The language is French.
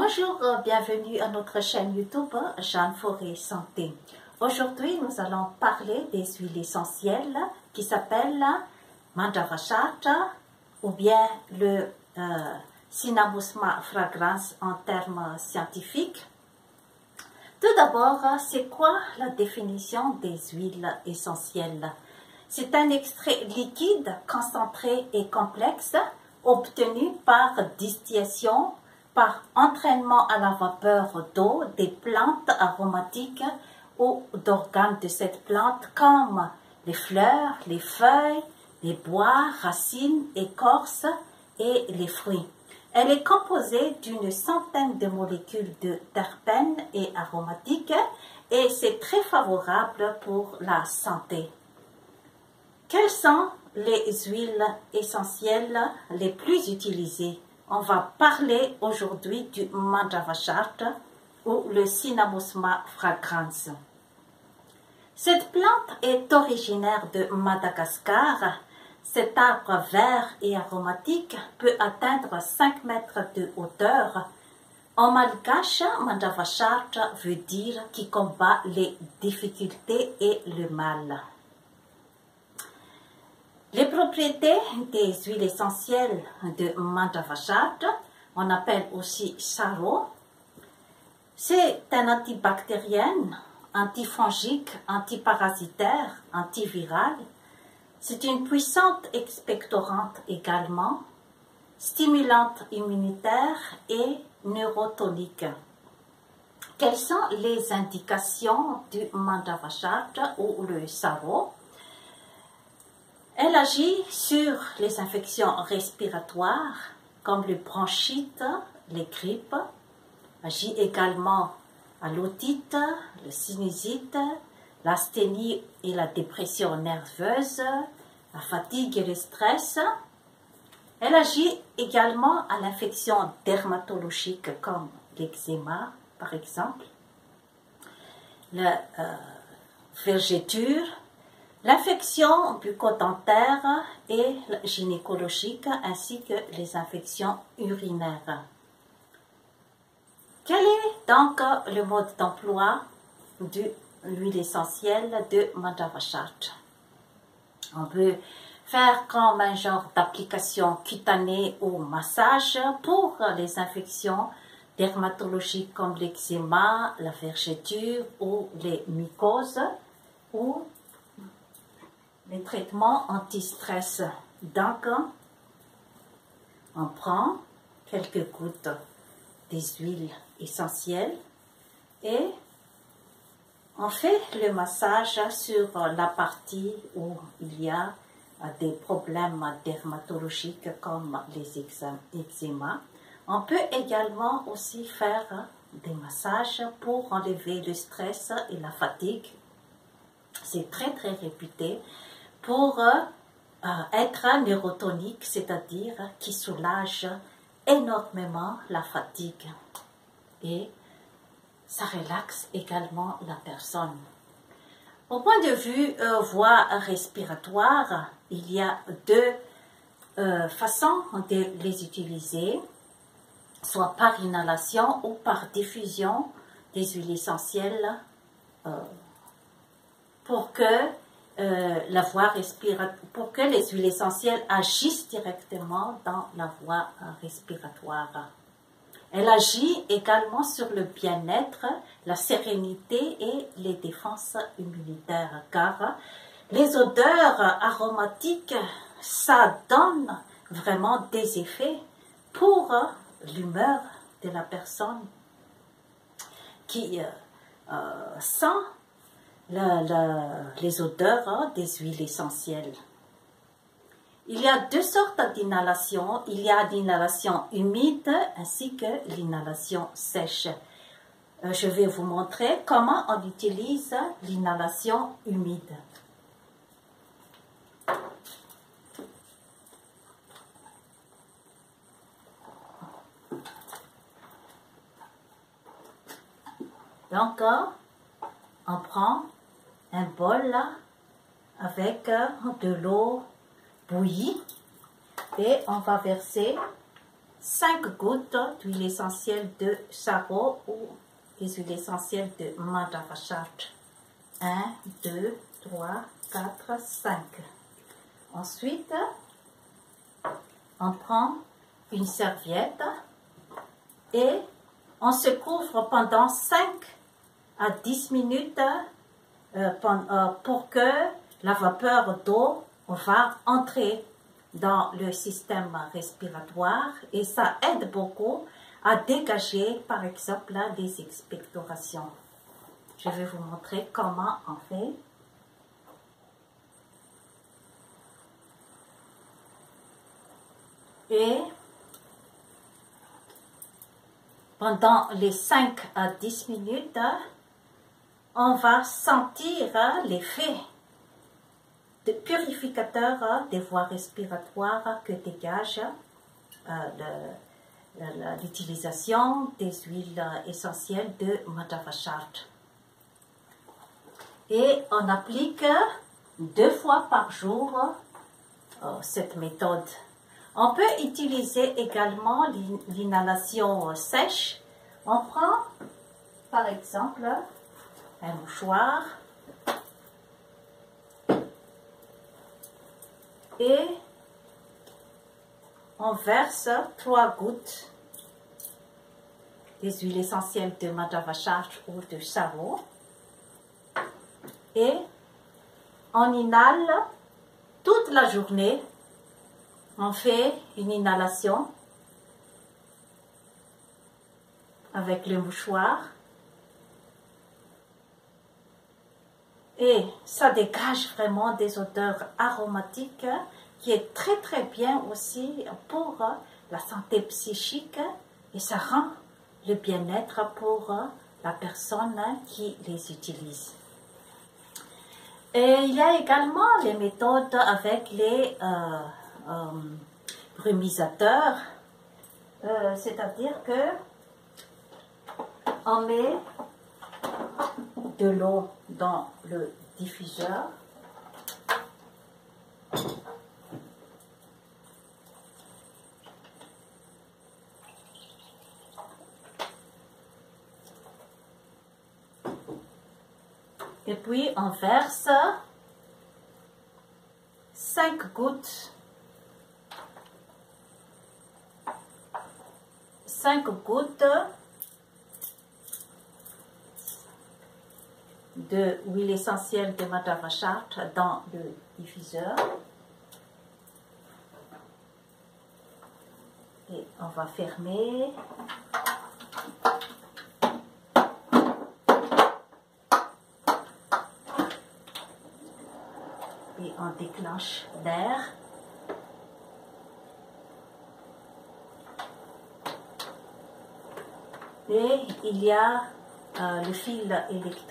Bonjour, bienvenue à notre chaîne YouTube Jeanne Forêt Santé. Aujourd'hui, nous allons parler des huiles essentielles qui s'appellent Mandavashata ou bien le Cinnamusma fragrans en termes scientifiques. Tout d'abord, c'est quoi la définition des huiles essentielles? C'est un extrait liquide, concentré et complexe obtenu par distillation, par entraînement à la vapeur d'eau des plantes aromatiques ou d'organes de cette plante comme les fleurs, les feuilles, les bois, racines, écorces et les fruits. Elle est composée d'une centaine de molécules de terpènes et aromatiques et c'est très favorable pour la santé. Quelles sont les huiles essentielles les plus utilisées? On va parler aujourd'hui du Mandavashata ou le Cinnamusma fragrans. Cette plante est originaire de Madagascar. Cet arbre vert et aromatique peut atteindre 5 mètres de hauteur. En malgache, Mandavashata veut dire qui combat les difficultés et le mal. Les propriétés des huiles essentielles de Mandavashata, on appelle aussi Saro, c'est un antibactérien, antifongique, antiparasitaire, antiviral. C'est une puissante expectorante également, stimulante immunitaire et neurotonique. Quelles sont les indications du Mandavashata ou le Saro? Elle agit sur les infections respiratoires comme le bronchite, les grippes, agit également à l'otite, le sinusite, l'asthénie et la dépression nerveuse, la fatigue et le stress. Elle agit également à l'infection dermatologique comme l'eczéma par exemple, la vergeture, l'infection bucco-dentaire et gynécologique ainsi que les infections urinaires. Quel est donc le mode d'emploi de l'huile essentielle de Mandavashata? On peut faire comme un genre d'application cutanée ou massage pour les infections dermatologiques comme l'eczéma, la vergeture ou les mycoses ou les traitements anti-stress. Donc, on prend quelques gouttes des huiles essentielles et on fait le massage sur la partie où il y a des problèmes dermatologiques comme les eczémas. On peut également aussi faire des massages pour enlever le stress et la fatigue. C'est très réputé pour être neurotonique, c'est-à-dire qui soulage énormément la fatigue et ça relaxe également la personne. Au point de vue voie respiratoire, il y a deux façons de les utiliser, soit par inhalation ou par diffusion des huiles essentielles pour que pour que les huiles essentielles agissent directement dans la voie respiratoire. Elle agit également sur le bien-être, la sérénité et les défenses immunitaires, car les odeurs aromatiques, ça donne vraiment des effets pour l'humeur de la personne qui sent les odeurs des huiles essentielles. Il y a deux sortes d'inhalation. Il y a l'inhalation humide ainsi que l'inhalation sèche. Je vais vous montrer comment on utilise l'inhalation humide. Donc, on prend un bol avec de l'eau bouillie et on va verser 5 gouttes d'huile essentielle de Charo ou des huiles essentielles de Madavachart. 1, 2, 3, 4, 5. Ensuite, on prend une serviette et on se couvre pendant 5 à 10 minutes pour que la vapeur d'eau va entrer dans le système respiratoire et ça aide beaucoup à dégager, par exemple, des expectorations. Je vais vous montrer comment on fait. Et pendant les 5 à 10 minutes, on va sentir l'effet de purificateur des voies respiratoires que dégage l'utilisation des huiles essentielles de Madavachart. Et on applique 2 fois par jour cette méthode. On peut utiliser également l'inhalation sèche. On prend par exemple un mouchoir et on verse 3 gouttes des huiles essentielles de Madavachart ou de Charo et on inhale toute la journée. On fait une inhalation avec le mouchoir et ça dégage vraiment des odeurs aromatiques qui est très bien aussi pour la santé psychique et ça rend le bien-être pour la personne qui les utilise. Et il y a également les méthodes avec les brumisateurs, c'est-à-dire que on met de l'eau dans le diffuseur et puis on verse 5 gouttes de huile essentielle de Madavachart dans le diffuseur. Et on va fermer. Et on déclenche l'air. Et il y a le fil électrique.